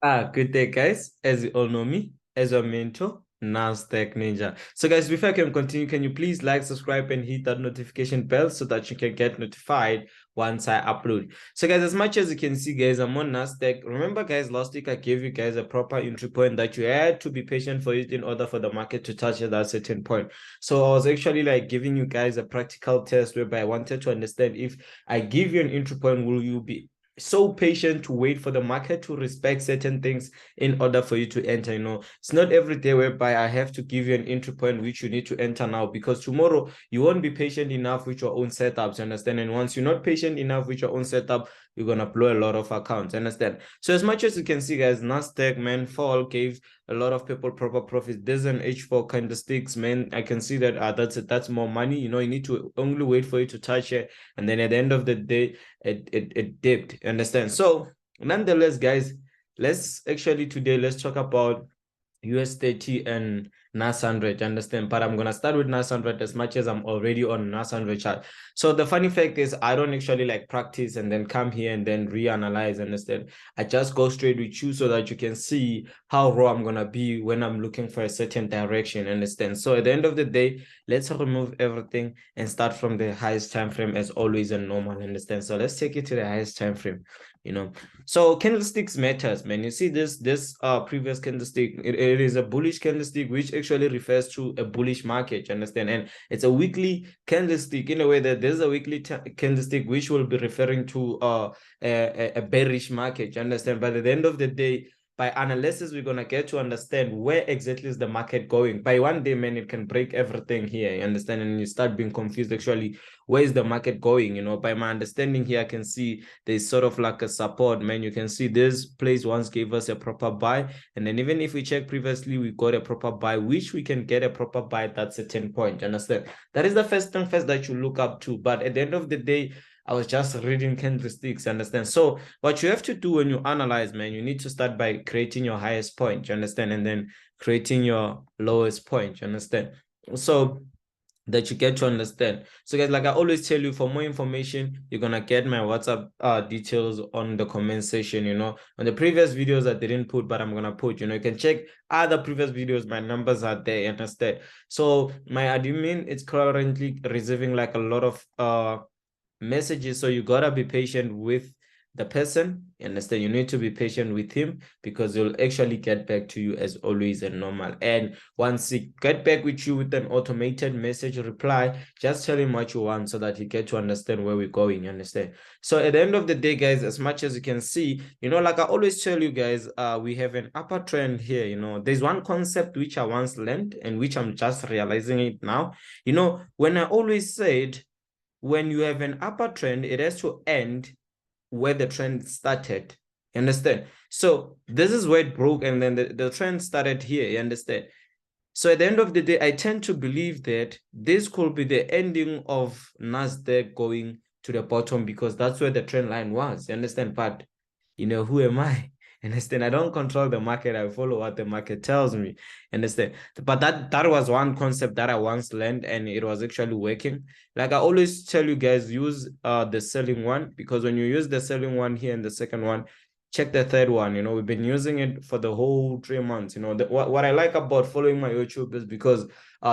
Good day, guys. As you all know me, as your mentor, Nasdaq Ninja. So, guys, before I can continue, can you please like, subscribe, and hit that notification bell so that you can get notified once I upload. So, guys, as much as you can see, guys, I'm on Nasdaq. Remember, guys, last week I gave you guys a proper entry point that you had to be patient for it in order for the market to touch at that certain point. So, I was actually like giving you guys a practical test whereby I wanted to understand if I give you an entry point, will you be so patient to wait for the market to respect certain things in order for you to enter? It's not every day whereby I have to give you an entry point which you need to enter now, because tomorrow you won't be patient enough with your own setups, you understand? And once you're not patient enough with your own setup, you're gonna blow a lot of accounts, understand? So as much as you can see, guys, Nasdaq, man, fall gave a lot of people proper profits. There's an H4 candlesticks, man. I can see that that's more money. You need to only wait for it to touch it, and then at the end of the day it dipped, understand? So nonetheless, guys, let's talk about US30 and NAS100, understand? But I'm gonna start with NAS100 as much as I'm already on NAS100 chart. So the funny fact is I don't actually like practice and then come here and then reanalyze, understand? I just go straight with you so that you can see how raw I'm gonna be when I'm looking for a certain direction, understand? So at the end of the day, let's remove everything and start from the highest time frame as always and normal, understand? So let's take it to the highest time frame. So candlesticks matters, man. You see this previous candlestick, it is a bullish candlestick, which actually refers to a bullish market, you understand? And it's a weekly candlestick in a way that there's a weekly candlestick which will be referring to a bearish market, you understand? But at the end of the day, by analysis, we're gonna get to understand where exactly is the market going. By one day, man, it can break everything here, you understand? And you start being confused actually, where is the market going? By my understanding here, I can see there's sort of like a support, man. You can see this place once gave us a proper buy, and then even if we check previously, we got a proper buy, which we can get a proper buy at that certain point, you understand? That is the first thing first that you look up to. But at the end of the day, I was just reading candlesticks, understand? So what you have to do when you analyze, man, you need to start by creating your highest point, you understand? And then creating your lowest point, you understand? So that you get to understand. So guys, like I always tell you, for more information, you're gonna get my WhatsApp details on the comment section. On the previous videos I didn't put, but I'm gonna put, you can check other previous videos, my numbers are there, you understand? So my admin is currently receiving like a lot of messages, so you gotta be patient with the person, you understand? You need to be patient with him, because he'll actually get back to you as always and normal. And once he get back with you with an automated message reply, just tell him what you want so that he get to understand where we're going, you understand? So at the end of the day, guys, as much as you can see, like I always tell you guys, we have an upper trend here. There's one concept which I once learned and which I'm just realizing it now. When I always said, when you have an upper trend, it has to end where the trend started. You understand? So this is where it broke, and then the trend started here. You understand? So at the end of the day, I tend to believe that this could be the ending of Nasdaq going to the bottom, because that's where the trend line was. You understand? But who am I? Understand? I don't control the market. I follow what the market tells me. Understand? But that was one concept that I once learned, and it was actually working. Like I always tell you guys, use the selling one, because when you use the selling one here and the second one, check the third one. We've been using it for the whole 3 months. What I like about following my YouTube is because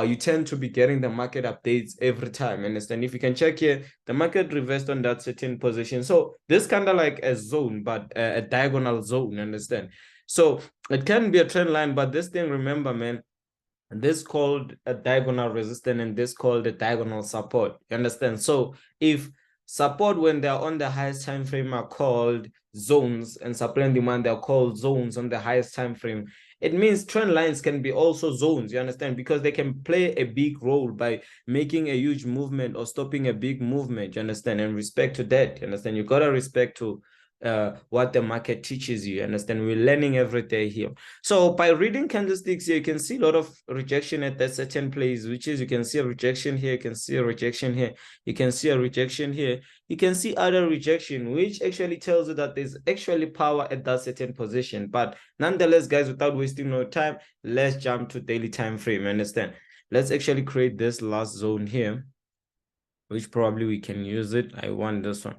you tend to be getting the market updates every time. Understand? If you can check here, the market reversed on that certain position. So this kind of like a zone, but a diagonal zone. Understand? So it can be a trend line, but this thing, remember, man, this called a diagonal resistance and this called a diagonal support. You understand? So if support, when they're on the highest time frame, are called zones, and supply and demand, they're called zones on the highest time frame, it means trend lines can be also zones. You understand? Because they can play a big role by making a huge movement or stopping a big movement. You understand? And respect to that, you understand? You gotta respect to what the market teaches you. Understand? We're learning every day here. So by reading candlesticks here, you can see a lot of rejection at that certain place, which is, you can see a rejection here, you can see a rejection here, you can see a rejection here, you can see other rejection, which actually tells you that there's actually power at that certain position. But nonetheless, guys, without wasting no time, let's jump to daily time frame. Understand? Let's actually create this last zone here, which probably we can use it. I want this one.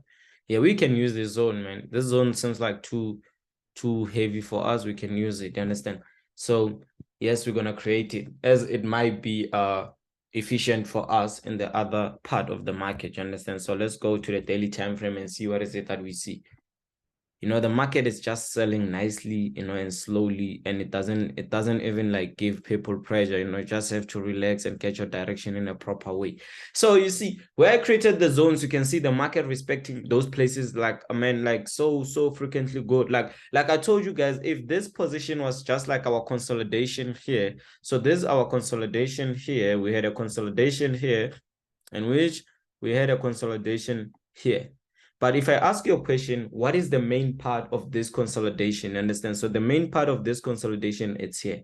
Yeah, we can use this zone, man. This zone seems like too too heavy for us, we can use it, you understand? So yes, we're gonna create it as it might be efficient for us in the other part of the market, you understand? So let's go to the daily time frame and see what is it that we see. You know, the market is just selling nicely, you know, and slowly, and it doesn't even like give people pressure, you know, you just have to relax and catch your direction in a proper way. So you see, where I created the zones, you can see the market respecting those places, like, I mean, like so frequently good. Like I told you guys, if this position was just like our consolidation here, so this is our consolidation here, we had a consolidation here, and which we had a consolidation here. But if I ask you a question, what is the main part of this consolidation? Understand? So the main part of this consolidation, it's here,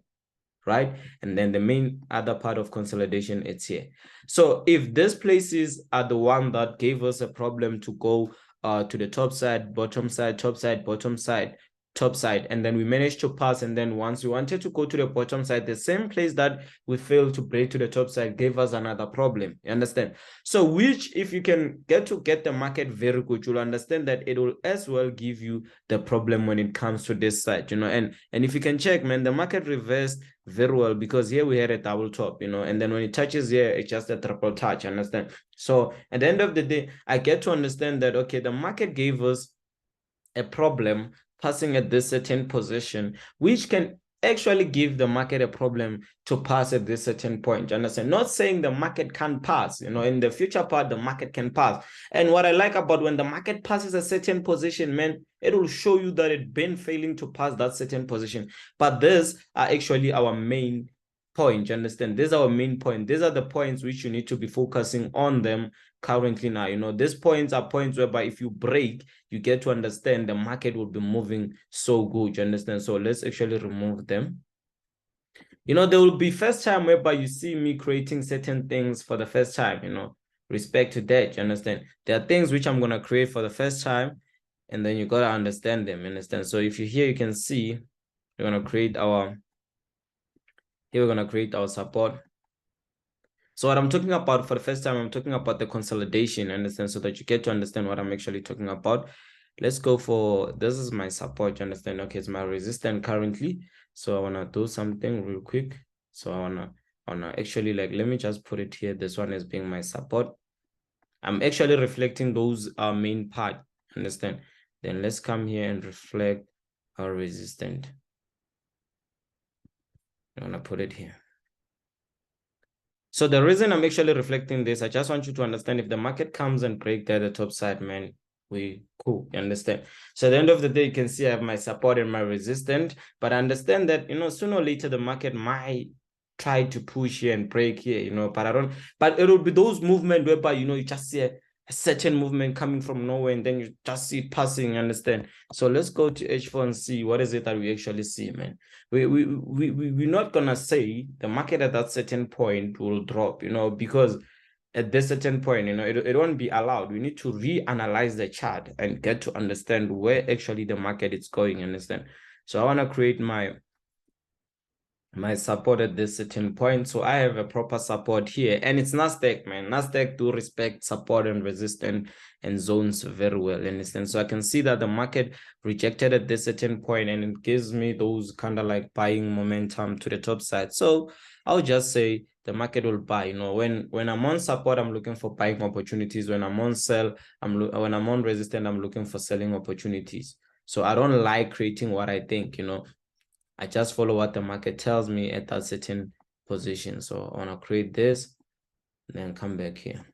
right? And then the main other part of consolidation, it's here. So if these places are the one that gave us a problem to go to the top side, bottom side, top side, bottom side, top side, and then we managed to pass, and then once we wanted to go to the bottom side, the same place that we failed to break to the top side gave us another problem, you understand? So which, if you can get the market very good, you'll understand that it will as well give you the problem when it comes to this side, you know. And if you can check, man, the market reversed very well, because here we had a double top, you know, and then when it touches here, it's just a triple touch, understand? So at the end of the day, I get to understand that, okay, the market gave us a problem passing at this certain position, which can actually give the market a problem to pass at this certain point. You understand? Not saying the market can't pass, you know, in the future part, the market can pass. And what I like about when the market passes a certain position, man, it will show you that it's been failing to pass that certain position. But these are actually our main point. You understand? These are our main point. These are the points which you need to be focusing on them currently now. You know, these points are points whereby if you break, you get to understand the market will be moving so good, you understand? So let's actually remove them. You know, there will be first time whereby you see me creating certain things for the first time, you know, respect to that, you understand? There are things which I'm going to create for the first time, and then you got to understand them, you understand? So if you here, you can see we're going to create our, here we're going to create our support. So what I'm talking about for the first time, I'm talking about the consolidation, understand, so that you get to understand what I'm actually talking about. Let's go for, this is my support, you understand? Okay, it's my resistance currently. So I want to do something real quick. So I want to actually, like, let me just put it here. This one is being my support. I'm actually reflecting those main part, understand? Then let's come here and reflect our resistance. I want to put it here. So the reason I'm actually reflecting this, I just want you to understand, if the market comes and break there, the top side, man, we cool, you understand? So at the end of the day, you can see I have my support and my resistance, but I understand that, you know, sooner or later, the market might try to push here and break here, you know, but it will be those movements whereby, you know, you just see a certain movement coming from nowhere, and then you just see it passing, you understand? So let's go to H4 and see what is it that we actually see, man. We're not gonna say the market at that certain point will drop, you know, because at this certain point, you know, it won't be allowed. We need to reanalyze the chart and get to understand where actually the market is going, understand? So I want to create my support at this certain point. So I have a proper support here, and it's Nasdaq, man. Nasdaq do respect support and resistance and zones very well, understand? So I can see that the market rejected at this certain point, and it gives me those kind of like buying momentum to the top side. So I'll just say the market will buy. You know, when I'm on support, I'm looking for buying opportunities. When I'm on sell, when I'm on resistance, I'm looking for selling opportunities. So I don't like creating what I think, you know. I just follow what the market tells me at that certain position. So I want to create this, then come back here.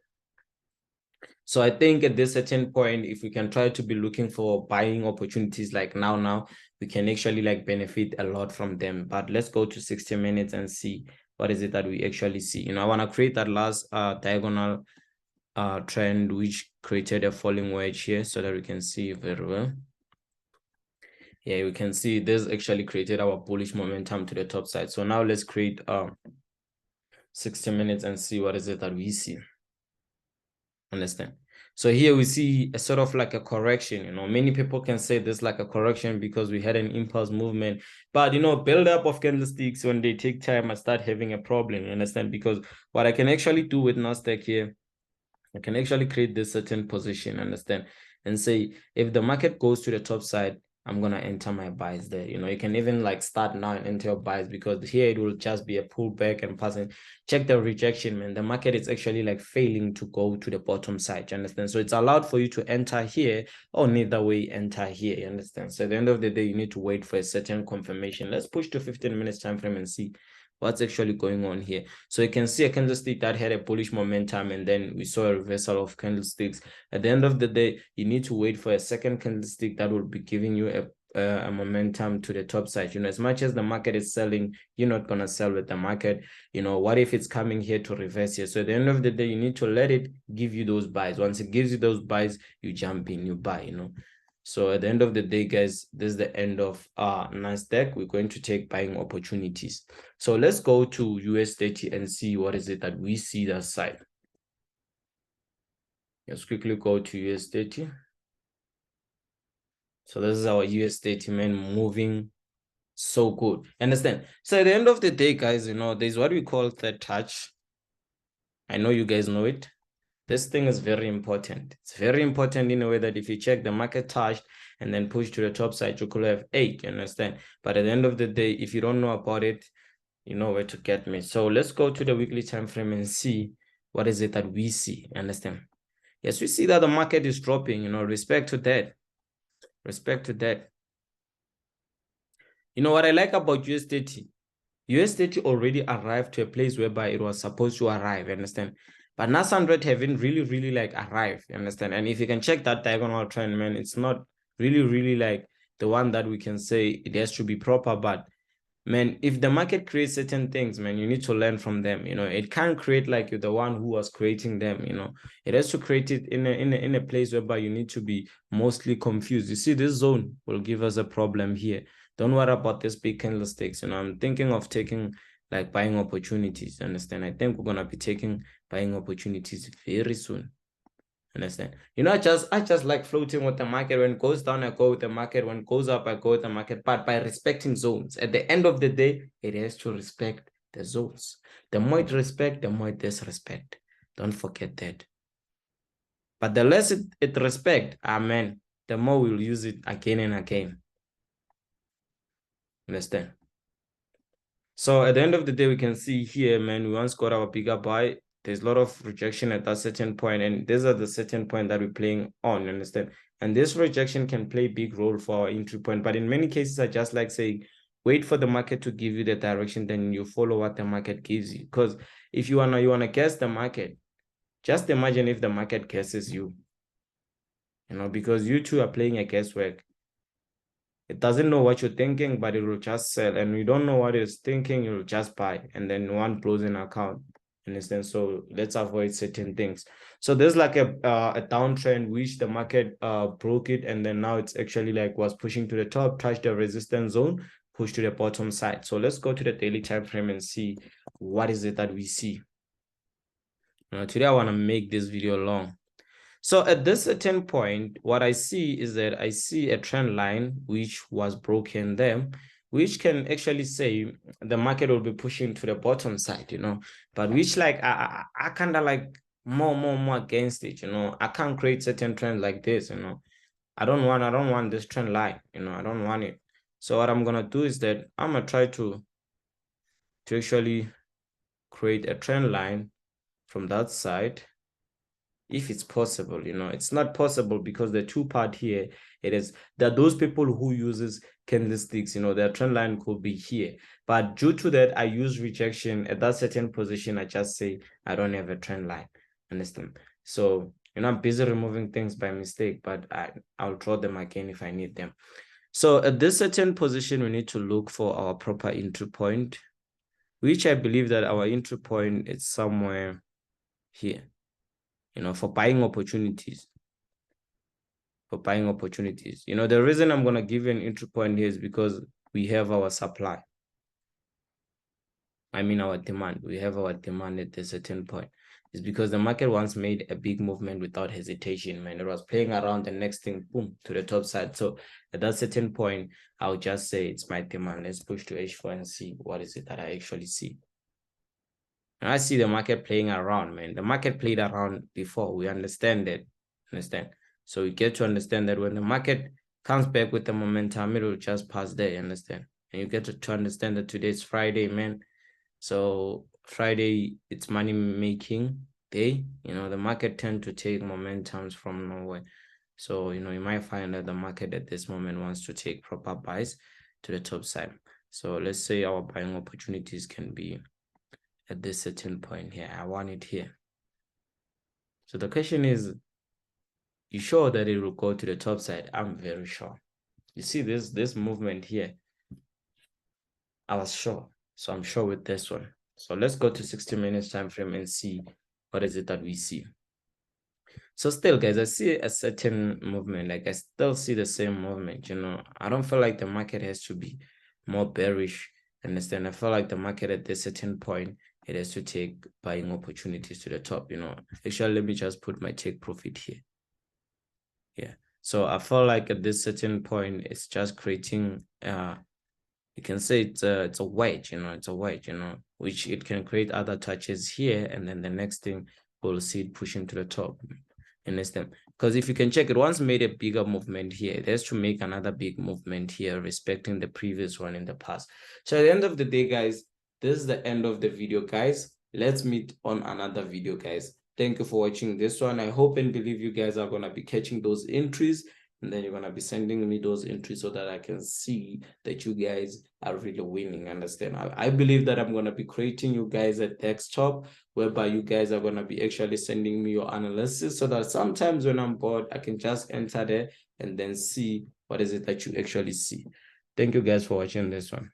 So I think at this certain point, if we can try to be looking for buying opportunities like now, we can actually like benefit a lot from them. But let's go to 60 minutes and see what is it that we actually see. You know, I want to create that last diagonal trend, which created a falling wedge here, so that we can see very well. Yeah, we can see this actually created our bullish momentum to the top side. So now let's create 60 minutes and see what is it that we see. Understand? So here we see a sort of like a correction. You know, many people can say this like a correction because we had an impulse movement, but you know, build up of candlesticks, when they take time, I start having a problem. You understand? Because what I can actually do with Nasdaq here, I can actually create this certain position, understand, and say if the market goes to the top side, I'm gonna enter my buys there. You know, you can even like start now and enter your buys, because here it will just be a pullback and passing. Check the rejection, man. The market is actually like failing to go to the bottom side. You understand? So it's allowed for you to enter here, or neither way enter here. You understand? So at the end of the day, you need to wait for a certain confirmation. Let's push to 15 minutes time frame and see what's actually going on here. So you can see a candlestick that had a bullish momentum, and then we saw a reversal of candlesticks. At the end of the day, you need to wait for a second candlestick that will be giving you a momentum to the top side. You know, as much as the market is selling, you're not going to sell with the market. You know, what if it's coming here to reverse here? So at the end of the day, you need to let it give you those buys. Once it gives you those buys, you jump in, you buy, you know. So at the end of the day, guys, this is the end of Nasdaq. We're going to take buying opportunities. So let's go to US30 and see what is it that we see that side. Let's quickly go to US30. So this is our US30, man, moving so good. Understand? So at the end of the day, guys, you know, there's what we call third touch. I know you guys know it. This thing is very important. It's very important in a way that if you check the market touched and then push to the top side, you could have 8, you understand? But at the end of the day, if you don't know about it, you know where to get me. So let's go to the weekly time frame and see what is it that we see. Understand? Yes, we see that the market is dropping, you know, respect to that. Respect to that. You know what I like about US30? US30 already arrived to a place whereby it was supposed to arrive, you understand? But NAS100 haven't really like arrived, you understand? And if you can check that diagonal trend, man, it's not really like the one that we can say it has to be proper. But man, if the market creates certain things, man, you need to learn from them. You know, it can't create like you're the one who was creating them. You know, it has to create it in a place whereby you need to be mostly confused. You see, this zone will give us a problem here. Don't worry about this big candlesticks. You know, I'm thinking of taking like buying opportunities. Understand? I think we're gonna be taking buying opportunities very soon. Understand? You know, I just like floating with the market. When it goes down, I go with the market. When it goes up, I go with the market. But by respecting zones, at the end of the day, it has to respect the zones. The more it respect, the more it disrespect. Don't forget that. But the less it respect, amen, the more we'll use it again and again. Understand? So at the end of the day, we can see here, man, we once got our bigger buy. There's a lot of rejection at that certain point, and these are the certain point that we're playing on, you understand? And this rejection can play a big role for our entry point. But in many cases, I just like saying, wait for the market to give you the direction, then you follow what the market gives you. Because if you wanna guess the market, just imagine if the market guesses you. You know, because you two are playing a guesswork. It doesn't know what you're thinking, but it will just sell. And you don't know what it's thinking, you'll just buy. And then one closing account. Understand? So let's avoid certain things. So there's like a downtrend which the market broke it, and then now it's actually like was pushing to the top, touched the resistance zone, push to the bottom side. So let's go to the daily time frame and see what is it that we see. Today I want to make this video long. So at this certain point, what I see is that I see a trend line which was broken there, which can actually say the market will be pushing to the bottom side, you know, but which like I kind of like more against it, you know. I can't create certain trends like this, you know. I don't want this trend line, you know. I don't want it. So what I'm gonna do is that I'm gonna try to actually create a trend line from that side, if it's possible. You know, it's not possible because the two part here, it is that those people who uses candlesticks, you know, their trend line could be here, but due to that I use rejection at that certain position, I just say I don't have a trend line. Understand? So, you know, I'm busy removing things by mistake, but I'll draw them again if I need them. So at this certain position, we need to look for our proper entry point, which I believe that our entry point is somewhere here, you know, for buying opportunities. You know, the reason I'm going to give you an entry point here is because we have our supply. I mean, our demand. We have our demand at a certain point. It's because the market once made a big movement without hesitation, man. It was playing around, the next thing, boom, to the top side. So at that certain point, I'll just say it's my demand. Let's push to H4 and see what is it that I actually see. And I see the market playing around, man. The market played around before. We understand that. Understand? So we get to understand that when the market comes back with the momentum, it will just pass there, you understand? And you get to understand that today's Friday, man. So Friday, it's money making day. You know, the market tend to take momentums from nowhere. So, you know, you might find that the market at this moment wants to take proper buys to the top side. So let's say our buying opportunities can be at this certain point here. I want it here. So the question is, you sure that it will go to the top side? I'm very sure. You see this movement here. I was sure. So I'm sure with this one. So let's go to 60 minutes time frame and see what is it that we see. So still, guys, I see a certain movement. Like I still see the same movement. You know, I don't feel like the market has to be more bearish. Understand? I feel like the market at this certain point, it has to take buying opportunities to the top. You know, actually, let me just put my take profit here. Yeah. So I feel like at this certain point, it's just creating you can say it's a wedge, you know, it's a wedge, you know, which it can create other touches here, and then the next thing we'll see it pushing to the top. Understand? Because if you can check, it once made a bigger movement here, it has to make another big movement here, respecting the previous one in the past. So at the end of the day, guys, this is the end of the video, guys. Let's meet on another video, guys. Thank you for watching this one. I hope and believe you guys are gonna be catching those entries, and then you're going to be sending me those entries so that I can see that you guys are really winning. Understand? I believe that I'm going to be creating you guys a desktop whereby you guys are going to be actually sending me your analysis, so that sometimes when I'm bored, I can just enter there and then see what is it that you actually see. Thank you guys for watching this one.